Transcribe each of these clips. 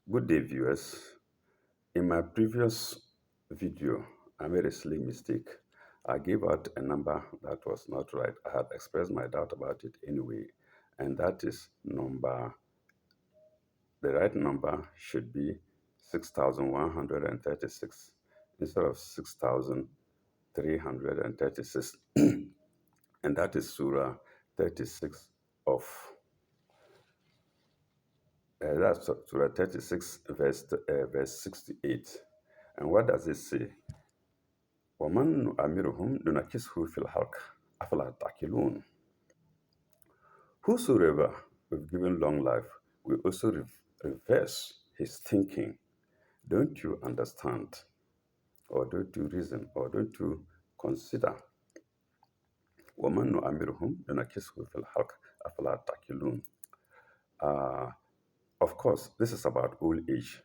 Good day, viewers. In my previous video, I made a silly mistake. I gave out a number that was not right. I had expressed my doubt about it anyway, and that is the right number should be 6,136 instead of 6,336. And that is Surah 36 of, that's Surah 36, verse 68. And what does it say? وَمَن نُؤَمِّرُهُمْ نُنَكِّسْهُ فِي الْخَلْقِ أَفَلَا تَعْقِلُونَ. Whosoever we've given long life will also reverse his thinking. Don't you understand? Or don't you reason? Or don't you consider? وَمَن نُؤَمِّرُهُمْ نُنَكِّسْهُ فِي الْخَلْقِ أَفَلَا تَعْقِلُونَ. Uh, of course, this is about old age.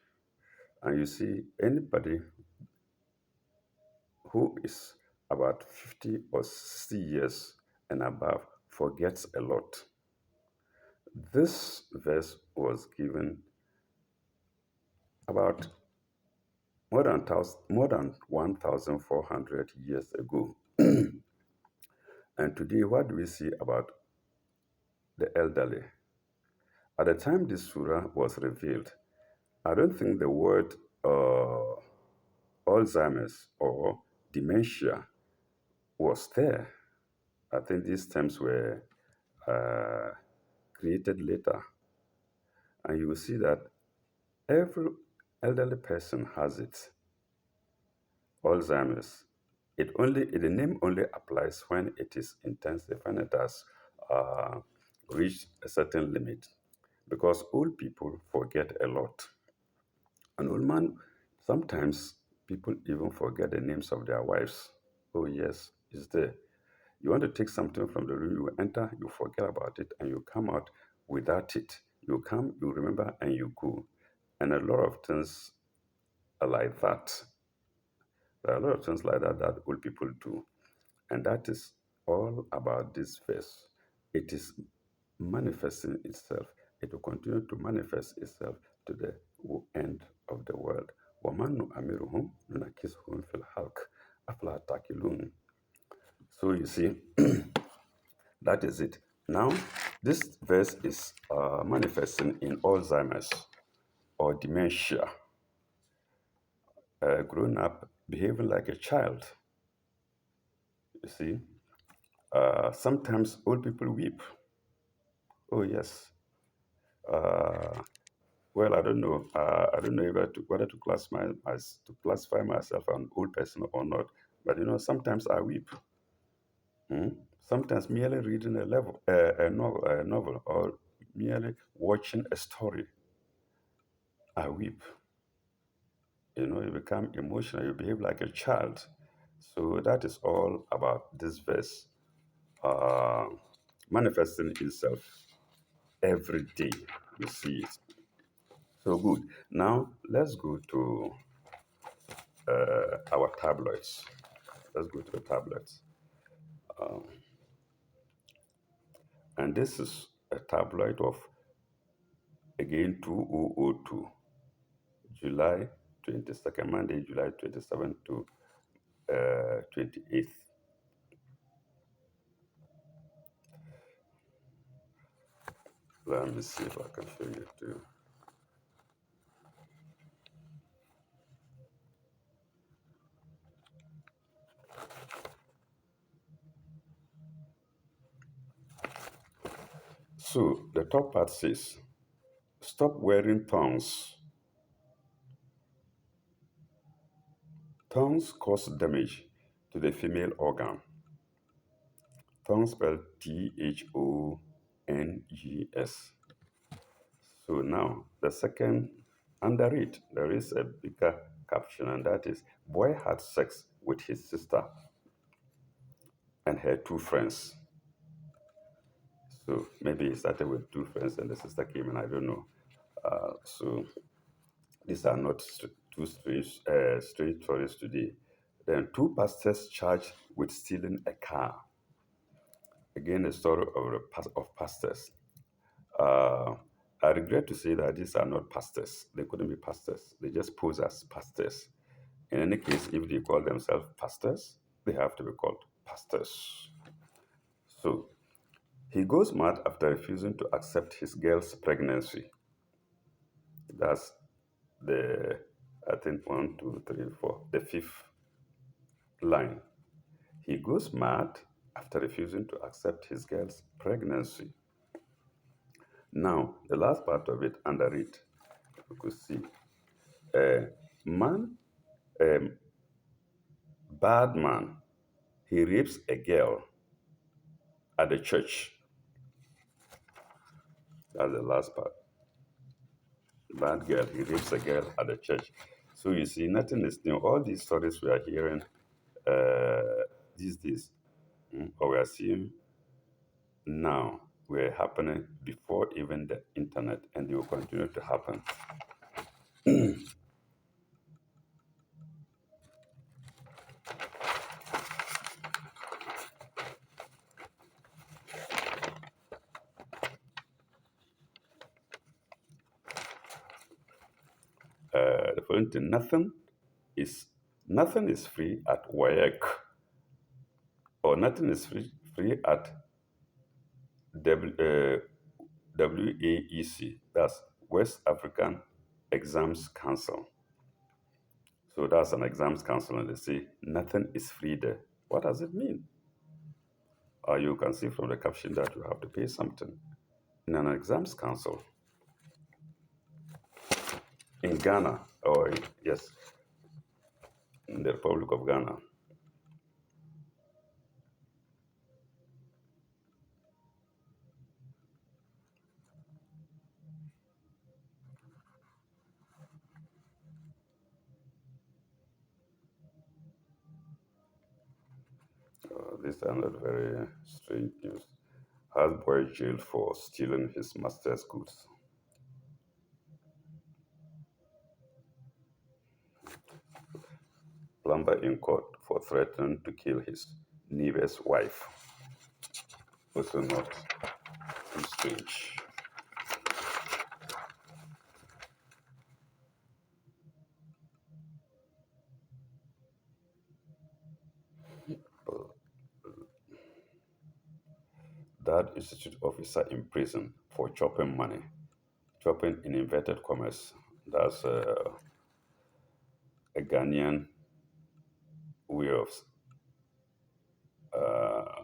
And you see, anybody who is about 50 or 60 years and above forgets a lot. This verse was given about more than 1,400 years ago. And today, what do we see about the elderly? At the time this surah was revealed, I don't think the word Alzheimer's or dementia was there. I think these terms were uh, created later. And you will see that every elderly person has it. Alzheimer's. The name only applies when it is intensive, when it has uh, reached a certain limit. Because old people forget a lot. An old man, sometimes people even forget the names of their wives. Oh yes, it's there. You want to take something from the room, you enter, you forget about it, and you come out without it. You come, you remember, and you go. And a lot of things are like that. There are a lot of things like that that old people do. And that is all about this verse. It is manifesting itself. It will continue to manifest itself to the end of the world. وَمَن نُؤَمِّرُهُمْ نُنَكِّسْهُمْ فِي الْخَلْقِ أَفَلَا تَعْقِلُونَ. So you see, that is it. Now, this verse is manifesting in Alzheimer's or dementia, grown up behaving like a child. You see, sometimes old people weep. Oh yes. Uh, well, I don't know. I don't know whether to classify myself an old person or not. But sometimes I weep. Mm? Sometimes merely reading a novel, or merely watching a story, I weep. You become emotional. You behave like a child. So that is all about this verse uh, manifesting itself every day. You see it. So good. Now let's go to our tablets. Let's go to the tablets. Um, and this is a tablet of, again, 2002, July 22nd, Monday, July 27th to 28th. Let me see if I can show you too. So the top part says, stop wearing thongs. Thongs cause damage to the female organ. Thongs spelled THONGS. So now, the second, under it, there is a bigger caption, and that is, boy had sex with his sister and her two friends. So maybe he started with two friends and the sister came in, I don't know. So these are not two strange stories today. Then two pastors charged with stealing a car. Again, a story of pastors. Uh, I regret to say that these are not pastors. They couldn't be pastors. They just pose as pastors. In any case, if they call themselves pastors, they have to be called pastors. So he goes mad after refusing to accept his girl's pregnancy. That's the, I think, one, two, three, four, the fifth line. He goes mad after refusing to accept his girl's pregnancy. Now, the last part of it, under it, you could see a man, a bad man, he rapes a girl at the church. That's the last part. Bad girl, he rapes a girl at the church. So you see, nothing is new. All these stories we are hearing uh, these days, or we are seeing now, were happening before even the internet, and they will continue to happen. The following thing, is nothing is free at work, or nothing is free at W, WAEC. That's West African Exams Council. So that's an exams council, and they say nothing is free there. What does it mean? You can see from the caption that you have to pay something. In an exams council in Ghana, or yes, in the Republic of Ghana, this are not very strange news. Has boy jailed for stealing his master's goods. Plumber in court for threatening to kill his neighbor's wife. Also not too strange. That institute officer in prison for chopping money. Chopping in inverted commerce. That's a Ghanaian way of uh,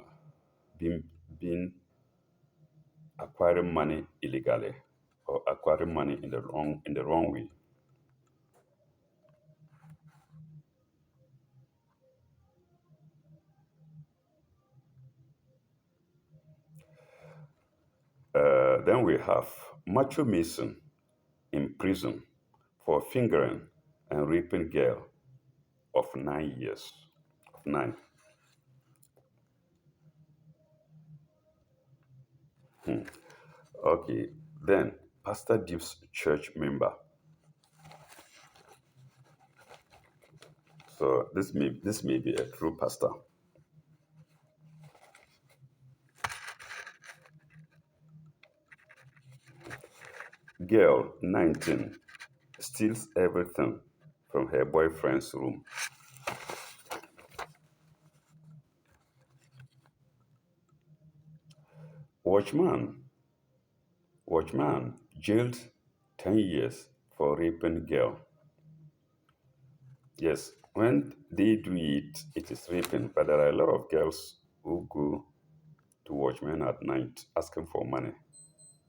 being, being acquiring money illegally, or acquiring money in the wrong way. Then we have Macho Mason in prison for fingering and raping girl of 9 years. Of nine. Okay. Then Pastor Deep's church member. So this may be a true pastor. Girl 19 steals everything from her boyfriend's room. Watchman jailed 10 years for raping girl. Yes, when they do it, it is raping. But there are a lot of girls who go to watchmen at night asking for money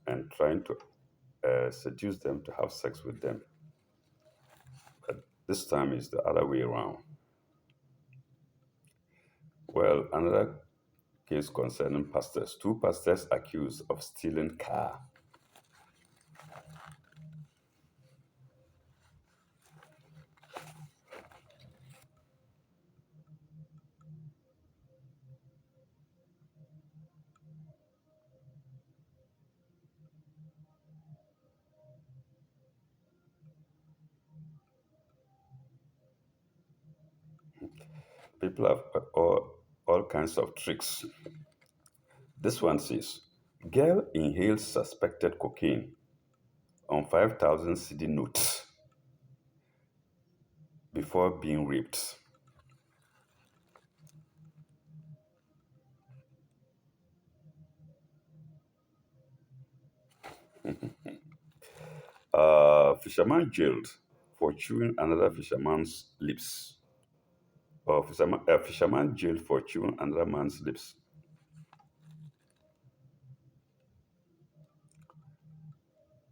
and trying to seduce them to have sex with them. But this time is the other way around. Well, another case concerning pastors. Two pastors accused of stealing car. People have all kinds of tricks. This one says, girl inhales suspected cocaine on 5,000 CD notes before being raped. Fisherman jailed for chewing another fisherman's lips. Or fisherman jailed for chewing another man's lips.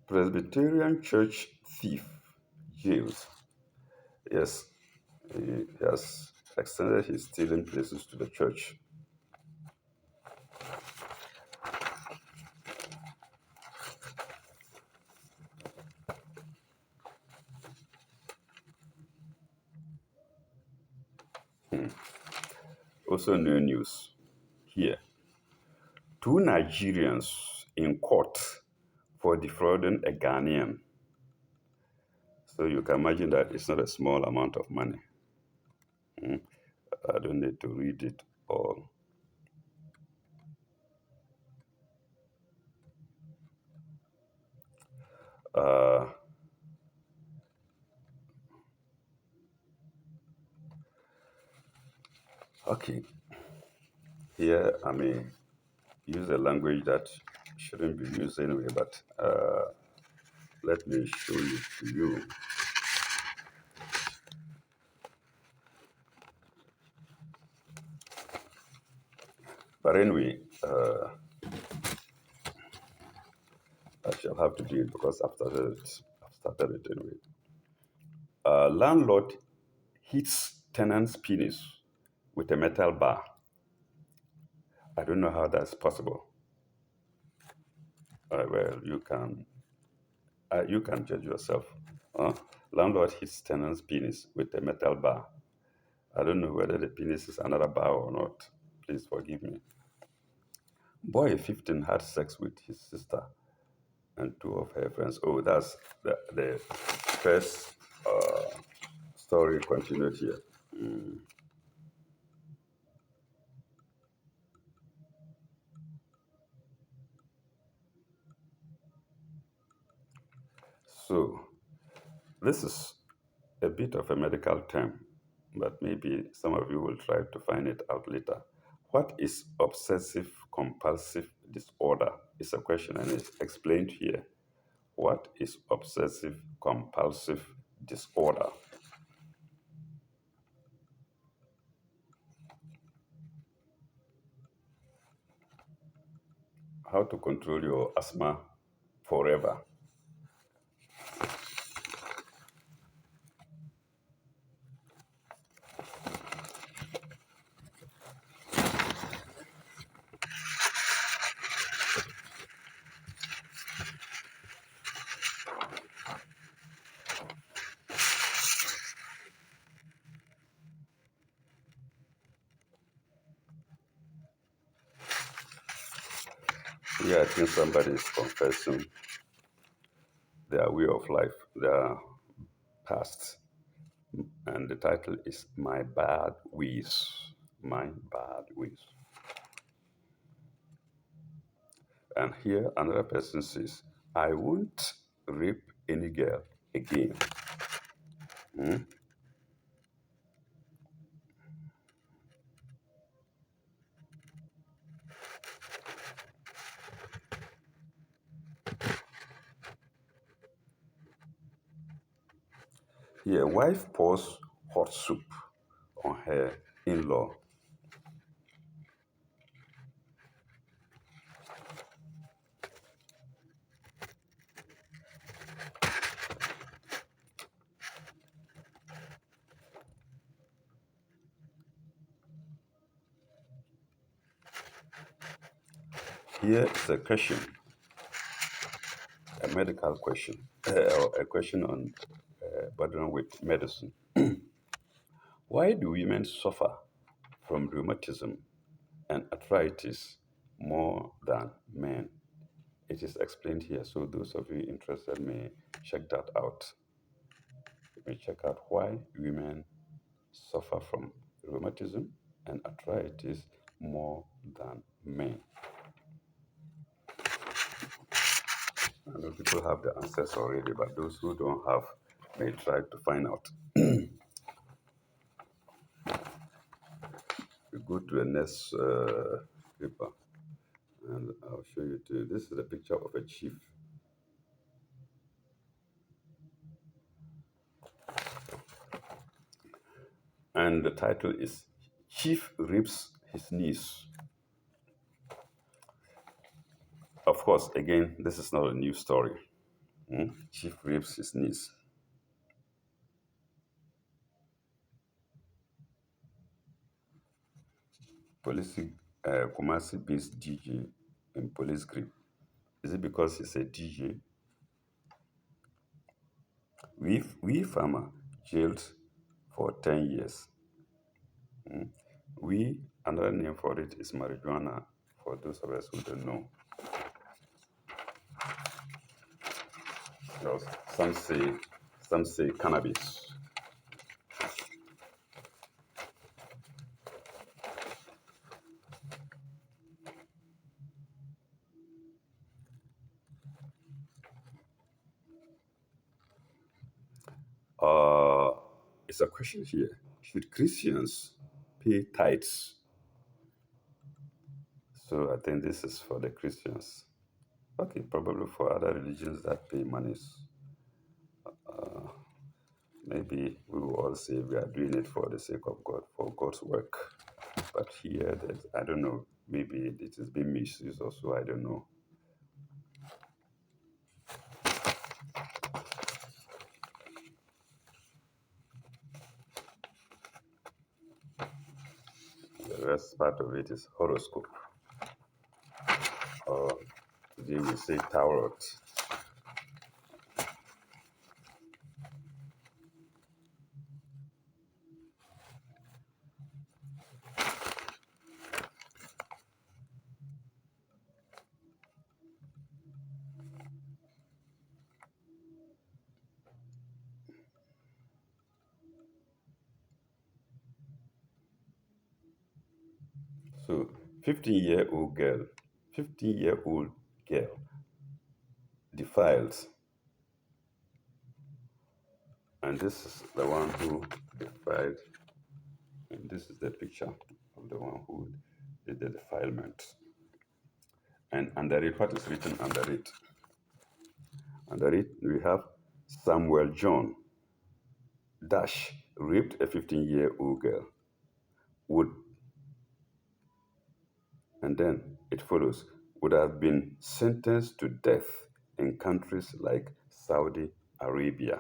Presbyterian church thief jailed. Yes, he has extended his stealing places to the church. Also, new news here. Two Nigerians in court for defrauding a Ghanaian. So you can imagine that it's not a small amount of money. Hmm. I don't need to read it all. Uh, okay, here I may use a language that shouldn't be used anyway, but let me show it to you. But anyway, I shall have to do it because I've started it. I've started it anyway. Landlord hits tenant's penis with a metal bar. I don't know how that's possible. Well, you can judge yourself. Uh, Landlord hits tenant's penis with a metal bar. I don't know whether the penis is another bar or not. Please forgive me. Boy 15 had sex with his sister and two of her friends. Oh, that's the first story continued here. Mm. So, this is a bit of a medical term, but maybe some of you will try to find it out later. What is obsessive compulsive disorder? Is a question and it's explained here. What is obsessive compulsive disorder? How to control your asthma forever. Yeah, I think somebody is confessing their way of life, their past. And the title is My Bad Ways. My Bad Ways. And here another person says, I won't rape any girl again. Hmm? Here, wife pours hot soup on her in law. Here is a question, a medical question, or a question on burden with medicine. Why do women suffer from rheumatism and arthritis more than men? It is explained here, so those of you interested may check that out. You may check out why women suffer from rheumatism and arthritis more than men. I know people have the answers already, but those who don't have may try to find out. We go to the next paper, and I'll show you too. This is a picture of a chief, and the title is "Chief Rips His Knees." Of course, again, this is not a new story. Chief rips his knees. Police, Kumasi beats DJ in police grip. Is it because he's a DJ? We farmer jailed for 10 years. We, another name for it is marijuana, for those of us who don't know. Because some say cannabis. Uh, it's a question here. Should Christians pay tithes? So I think this is for the Christians. Okay, probably for other religions that pay monies. Maybe we will all say we are doing it for the sake of God, for God's work. But here, I don't know, maybe it is being misused also, I don't know. The rest part of it is horoscope, or today we say tarot. So, 15-year-old girl, 15-year-old girl defiles, and this is the one who defiled, and this is the picture of the one who did the defilement. And under it, what is written under it? Under it, we have Samuel John Dash raped a 15-year-old girl. Would, and then it follows, would have been sentenced to death in countries like Saudi Arabia.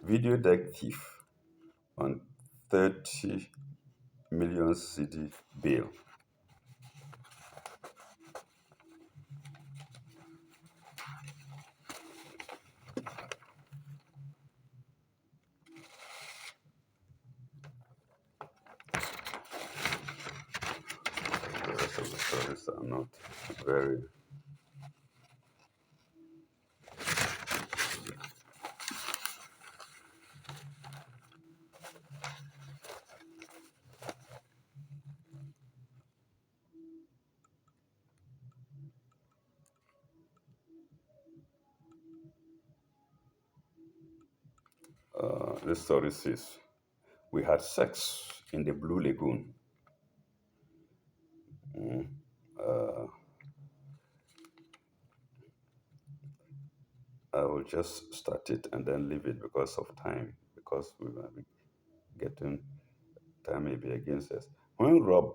Video deck thief on 30 million cedi bail. The rest of the stories are not very. This story says, we had sex in the Blue Lagoon. I will just start it and then leave it because of time, because we will be getting time may be against us. When Rob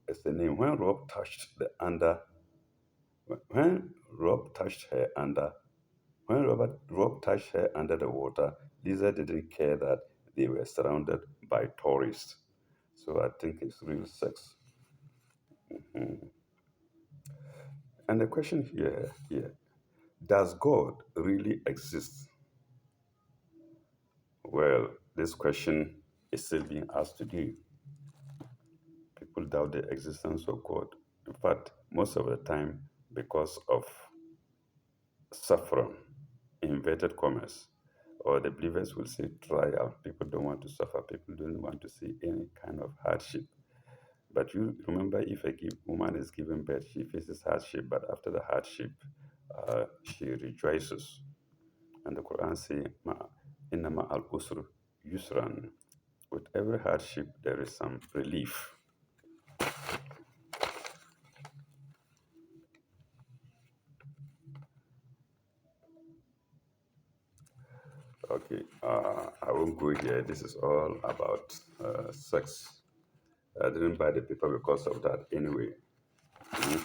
is the name, when Rob touched the under, when Rob touched her under, when Rob touched her under the water, Lisa didn't care that they were surrounded by tourists. So I think it's real sex. And the question here, does God really exist? Well, this question is still being asked today. People doubt the existence of God. In fact, most of the time, because of suffering, inverted commas, or the believers will say trial. People don't want to suffer. People don't want to see any kind of hardship. But you remember, if a woman is giving birth, she faces hardship, but after the hardship, she rejoices. And the Quran says, "Inna al usr yusran." With every hardship, there is some relief. Okay, I won't go here. This is all about sex. I didn't buy the paper because of that anyway. Mhm.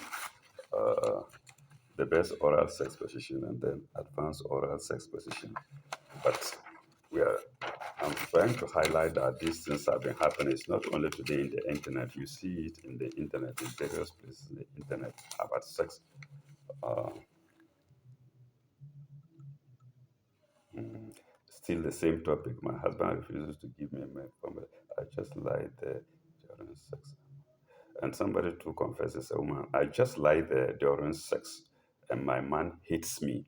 The best oral sex position and then advanced oral sex position. But we are, I'm trying to highlight that these things have been happening. It's not only today in the internet. You see it in the internet, in various places in the internet about sex. Uh, mm, Still the same topic. My husband refuses to give me milk from it. I just lie there during sex. And somebody too confesses, a woman, I just lie there during sex and my man hates me,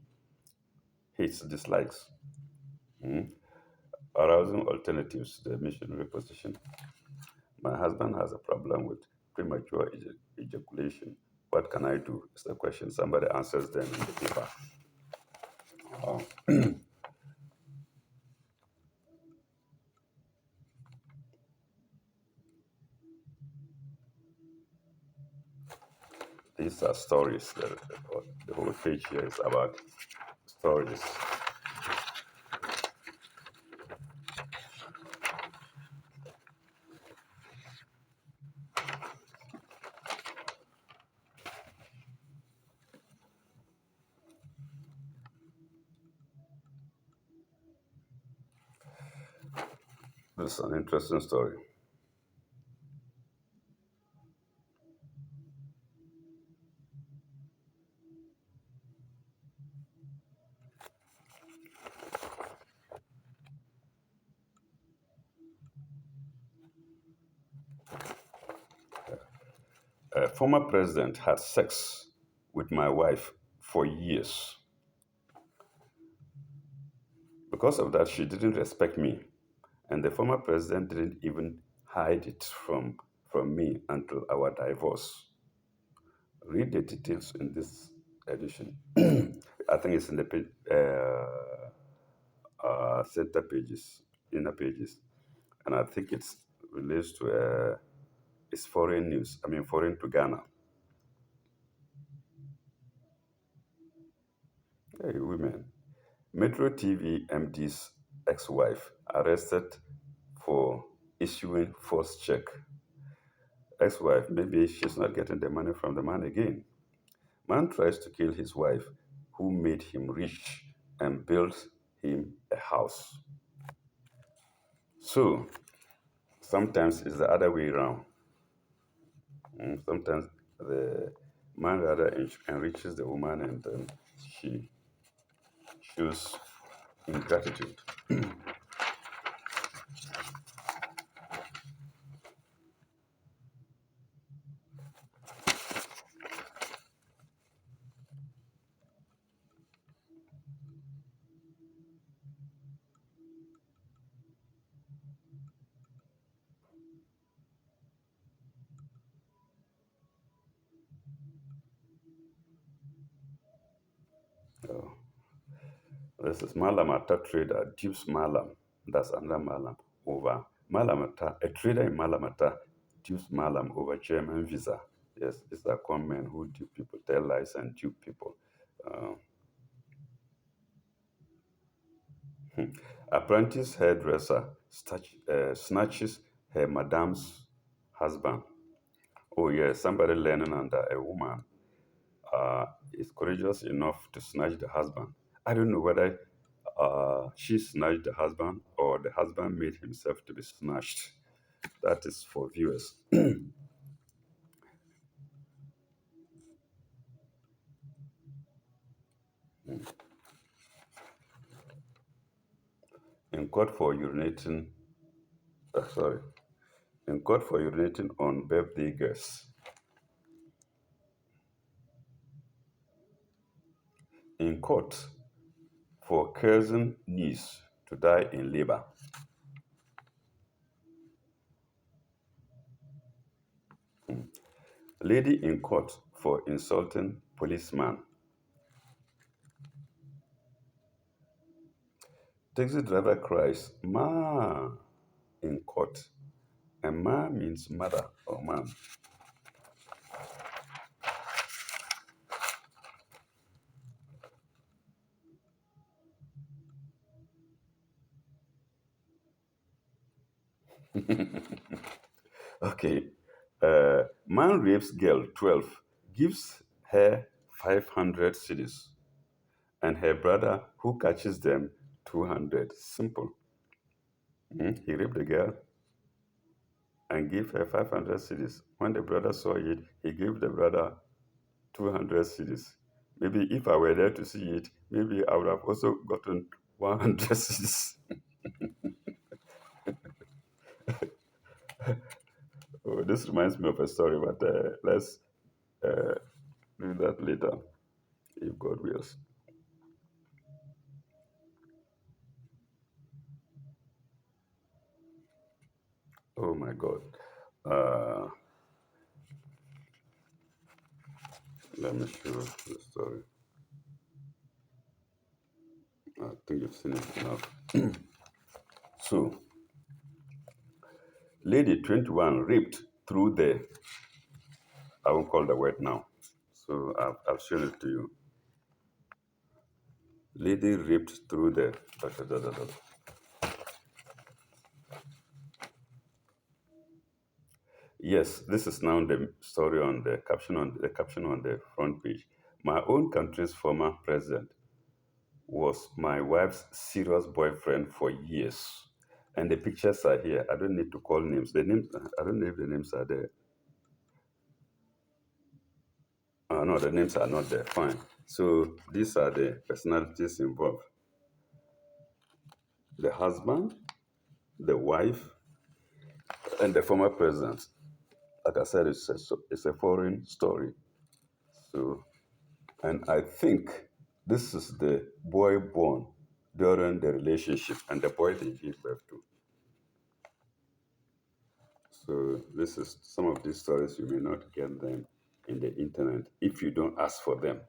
hates, dislikes. Mm. Arousing alternatives to the missionary position. My husband has a problem with premature ejaculation. What can I do? Is the question. Somebody answers them in the paper. Uh, these are stories. The whole page here is about stories. This is an interesting story. A former president had sex with my wife for years. Because of that, she didn't respect me. And the former president didn't even hide it from me until our divorce. Read the details in this edition. I think it's in the center pages, inner pages. And I think it's relates to it's foreign news. I mean, foreign to Ghana. Hey, women. Metro TV MD's ex-wife arrested for issuing false check. Ex-wife, maybe she's not getting the money from the man again. Man tries to kill his wife, who made him rich and built him a house. So sometimes it's the other way around. Sometimes the man rather enriches the woman and then she shows ingratitude. Oh, this is Malamata trader, dupes Malam. That's another Malam over Malamata. A trader in Malamata dupes Malam over German visa. Yes, these are con men who dupe people, tell lies and dupe people. Uh, Apprentice hairdresser snatches her madam's husband. Oh, yes, somebody learning under a woman is courageous enough to snatch the husband. I don't know whether she snatched the husband or the husband made himself to be snatched. That is for viewers. In court for urinating, sorry, in court for urinating on birthday girls. In court for causing niece to die in labor. Lady in court for insulting policeman. Taxi driver cries, Ma, in court. And Ma means mother or man. Okay. Man rapes girl 12, gives her 500 cities, and her brother who catches them 200. Simple. He raped the girl and gave her 500 cities. When the brother saw it, he gave the brother 200 cities. Maybe if I were there to see it, maybe I would have also gotten 100 cities. Oh, this reminds me of a story, but let's uh, do that later, if God wills. Oh my God. Uh, Let me show the story. I think you've seen it enough. So, lady 21 raped through the, I won't call the word now. So I've shown it to you. Lady raped through the, da, da, da, da, da. Yes, this is now the story on the caption on the front page. My own country's former president was my wife's serious boyfriend for years. And the pictures are here. I don't need to call names. The names, I don't know if the names are there. No, the names are not there. Fine. So these are the personalities involved: the husband, the wife, and the former president. Like I said, it's a foreign story. So, and I think this is the boy born during the relationship and the boy they gave birth to. So this is some of these stories you may not get them in the internet if you don't ask for them.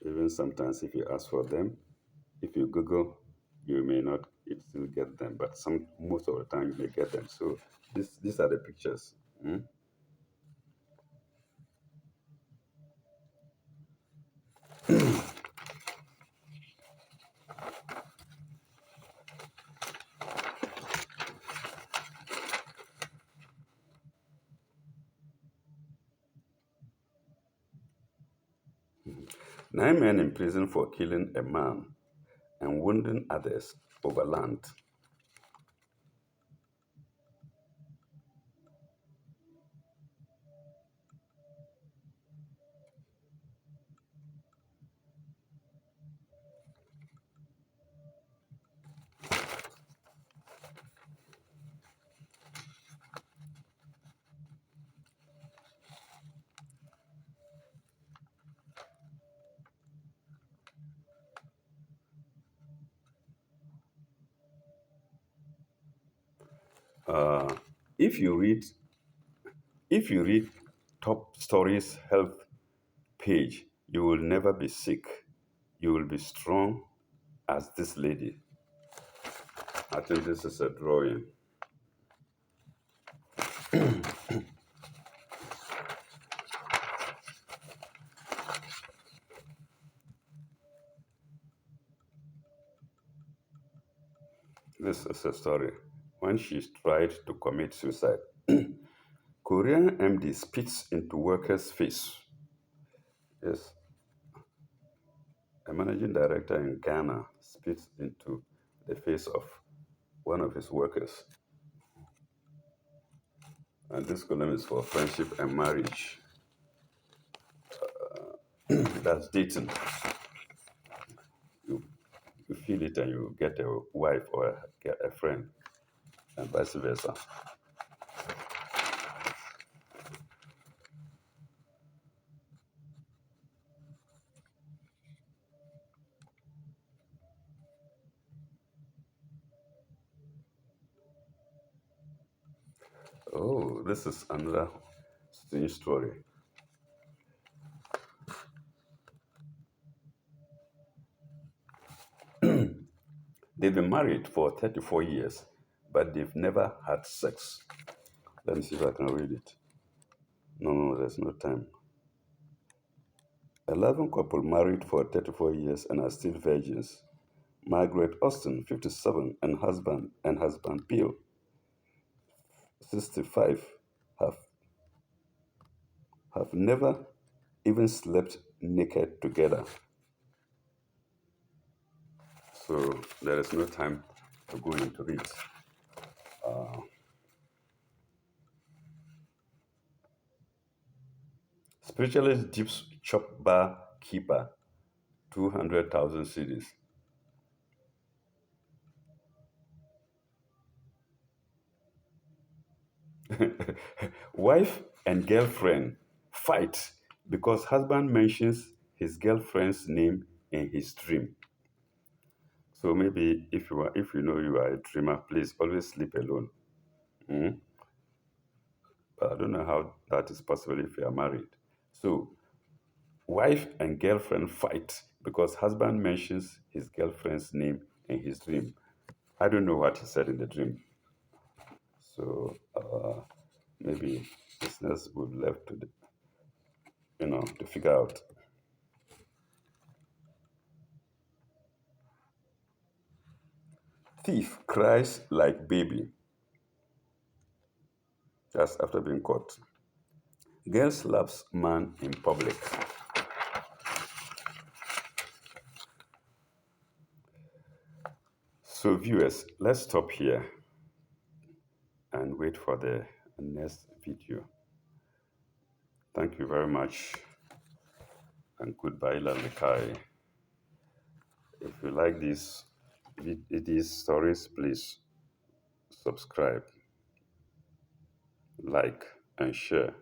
Even sometimes if you ask for them, if you Google, you may not still get them, but most of the time you may get them. So these are the pictures. Mm. 9 men in prison for killing a man and wounding others over land. Uh, if you read if you read top stories health page, you will never be sick. You will be strong as this lady. I think this is a drawing. This is a story. When she tried to commit suicide, Korean MD spits into worker's face. Yes, a managing director in Ghana spits into the face of one of his workers. And this column is for friendship and marriage. That's dating. You, you feel it and you get a wife or get a friend, and vice versa. Oh, this is another strange story. They've been married for 34 years, but they've never had sex. Let me see if I can read it. No, no, there's no time. 11 couple married for 34 years and are still virgins. Margaret Austin, 57, and husband Bill, 65, have have never even slept naked together. So there is no time to go into it. Spiritualist dips chop bar keeper 200,000 CDs. Wife and girlfriend fight because husband mentions his girlfriend's name in his dream. So maybe if you know you are a dreamer, please always sleep alone. Mm? But I don't know how that is possible if you are married. So wife and girlfriend fight because husband mentions his girlfriend's name in his dream. I don't know what he said in the dream. So maybe listeners would love to, to figure out. Thief cries like baby just after being caught. Girl slaps man in public. So viewers, let's stop here and wait for the next video. Thank you very much and goodbye, Lalikai. If you like these stories, please subscribe, like, and share.